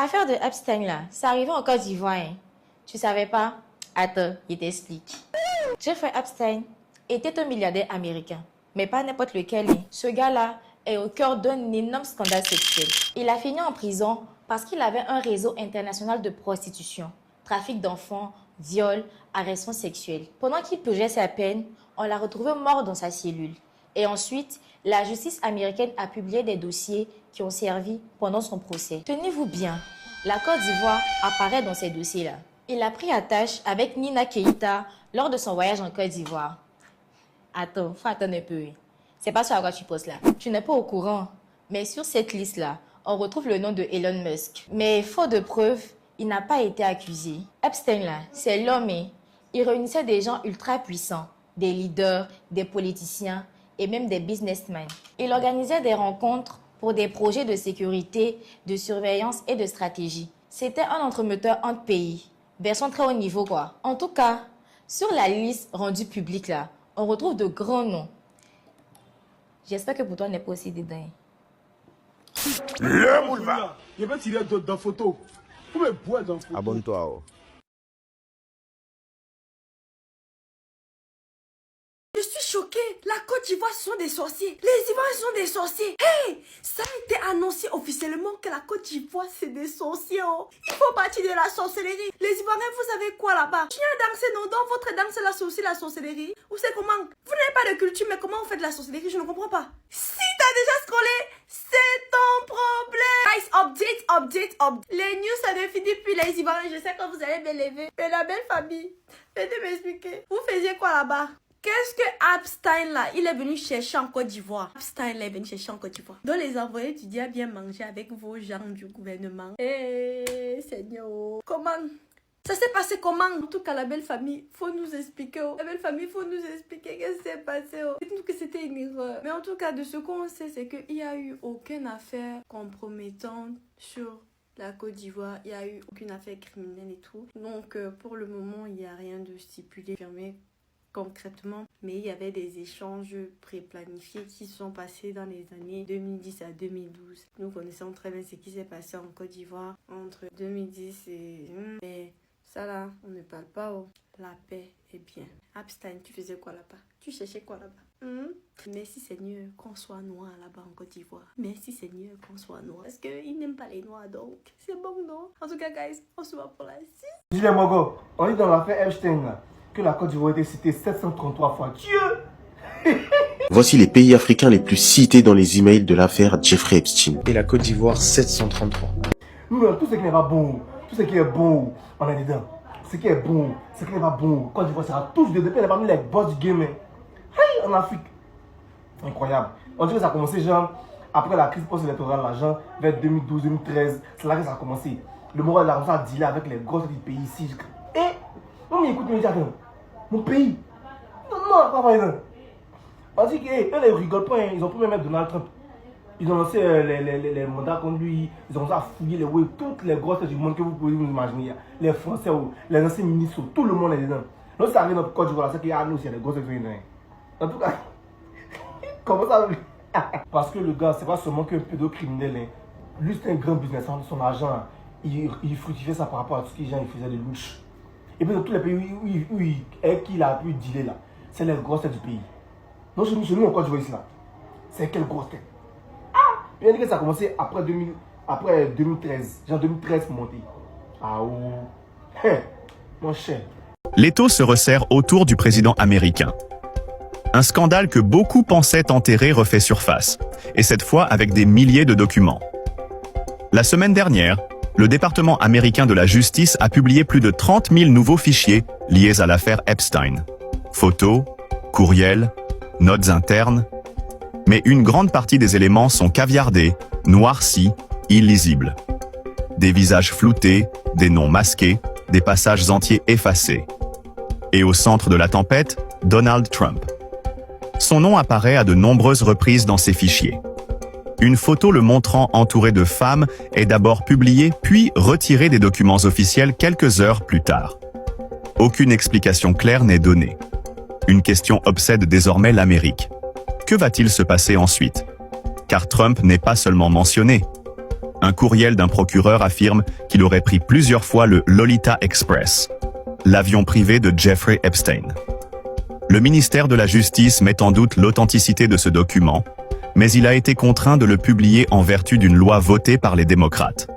Affaire de Epstein là, c'est arrivé en Côte d'Ivoire. Hein. Tu savais pas? Attends, il t'explique. Jeffrey Epstein était un milliardaire américain, mais pas n'importe lequel. Ce gars-là est au cœur d'un énorme scandale sexuel. Il a fini en prison parce qu'il avait un réseau international de prostitution, trafic d'enfants, viol, agression sexuelle. Pendant qu'il purgeait sa peine, on l'a retrouvé mort dans sa cellule. Et ensuite, la justice américaine a publié des dossiers qui ont servi pendant son procès. Tenez-vous bien, la Côte d'Ivoire apparaît dans ces dossiers-là. Il a pris attache avec Nina Keïta lors de son voyage en Côte d'Ivoire. Attends, faut attendre un peu. C'est pas sur à quoi tu poses là. Tu n'es pas au courant. Mais sur cette liste-là, on retrouve le nom de Elon Musk. Mais faute de preuves, il n'a pas été accusé. Epstein là, c'est l'homme. Il réunissait des gens ultra puissants, des leaders, des politiciens et même des businessmen. Il organisait des rencontres pour des projets de sécurité, de surveillance et de stratégie. C'était un entremetteur entre pays, version très haut niveau quoi. En tout cas, sur la liste rendue publique là, on retrouve de grands noms. J'espère que pour toi, on n'est pas aussi dedans. Le boulevard. Je vais tirer d'autres photos. Vous me boire dans photo. Abonne-toi. Je suis choquée. La Côte d'Ivoire, ce sont des sorciers. Les Ivoiriens sont des sorciers. Hey, ça a été annoncé officiellement que la Côte d'Ivoire, c'est des sorciers. Oh. Ils font partie de la sorcellerie. Les Ivoiriens, vous savez quoi là-bas? Tu viens danser, non? Dans votre danse, là, c'est aussi la sorcellerie. Ou c'est comment? Vous n'avez pas de culture, mais comment vous faites de la sorcellerie? Je ne comprends pas. Si t'as déjà scrollé, c'est ton problème. Guys, update. Les news, ça ne finit plus. Les Ivoiriens, je sais que vous allez me lever. Mais la belle famille, venez m'expliquer. Vous faisiez quoi là-bas? Qu'est-ce que Epstein là, il est venu chercher en Côte d'Ivoire? Epstein là est venu chercher en Côte d'Ivoire. Donc les envoyés étudiants à bien manger avec vos gens du gouvernement. Eh Seigneur, comment? Ça s'est passé comment? En tout cas la belle famille, faut nous expliquer. Oh. La belle famille, faut nous expliquer qu'est-ce qui s'est passé. Oh. Dites-nous que c'était une erreur. Mais en tout cas de ce qu'on sait, c'est qu'il n'y a eu aucune affaire compromettante sur la Côte d'Ivoire. Il n'y a eu aucune affaire criminelle et tout. Donc pour le moment, il n'y a rien de stipulé, fermé concrètement, mais il y avait des échanges pré-planifiés qui sont passés dans les années 2010 à 2012. Nous connaissons très bien ce qui s'est passé en Côte d'Ivoire entre 2010 et... Mais ça là, on ne parle pas. Oh. La paix est bien. Epstein, tu faisais quoi là-bas? Tu cherchais quoi là-bas? Merci Seigneur qu'on soit noir là-bas en Côte d'Ivoire. Merci Seigneur qu'on soit noir. Parce qu'ils n'aiment pas les noirs donc. C'est bon non? En tout cas guys, on se voit pour la suite. Dis-le Mogo, on est dans l'affaire Epstein là. Que la Côte d'Ivoire a été citée 733 fois. Dieu! Voici les pays africains les plus cités dans les emails de l'affaire Jeffrey Epstein. Et la Côte d'Ivoire 733. Nous, tout ce qui n'est pas bon, tout ce qui est bon, on est dedans. Ce qui est bon, ce qui n'est pas bon, Côte d'Ivoire sera tous dedans. Elle est parmi les boss du game. Hey, en Afrique. Incroyable. On dirait que ça a commencé, genre, après la crise post-électorale, là, genre, vers 2012-2013. C'est là que ça a commencé. Le moral de la a dealé avec les grosses du pays ici. Et, non, mais écoute, mon pays. Non, pas par exemple. On dit qu'eux, ils rigolent pas, hein. Ils ont pu même mettre Donald Trump. Ils ont lancé les mandats contre lui. Ils ont commencé à fouiller les waves, toutes les grosses du monde que vous pouvez vous imaginer. Les Français, les anciens ministres, tout le monde est dedans. Donc, ça arrive dans le Côte d'Ivoire, c'est qu'il y a nous aussi, il y a des grosses dedans. En tout cas, comment ça? Parce que le gars, c'est pas seulement qu'un pédocriminel. Hein. Lui, c'est un grand businessman. Son argent, il fructifiait ça par rapport à tout ce qu'il faisait des louches. Et puis dans tous les pays où il a pu dealer là, c'est les grosses têtes du pays. Donc chez nous, encore je vois ici là. C'est quelle grosse tête? Ah! Il y a dit que ça a commencé après 2013. Genre 2013 pour monter. Ah oh! Hé! Mon cher. L'étau se resserre autour du président américain. Un scandale que beaucoup pensaient enterrer refait surface, et cette fois avec des milliers de documents. La semaine dernière, le département américain de la justice a publié plus de 30 000 nouveaux fichiers liés à l'affaire Epstein. Photos, courriels, notes internes. Mais une grande partie des éléments sont caviardés, noircis, illisibles. Des visages floutés, des noms masqués, des passages entiers effacés. Et au centre de la tempête, Donald Trump. Son nom apparaît à de nombreuses reprises dans ces fichiers. Une photo le montrant entouré de femmes est d'abord publiée puis retirée des documents officiels quelques heures plus tard. Aucune explication claire n'est donnée. Une question obsède désormais l'Amérique. Que va-t-il se passer ensuite? Car Trump n'est pas seulement mentionné. Un courriel d'un procureur affirme qu'il aurait pris plusieurs fois le Lolita Express, l'avion privé de Jeffrey Epstein. Le ministère de la Justice met en doute l'authenticité de ce document, mais il a été contraint de le publier en vertu d'une loi votée par les démocrates.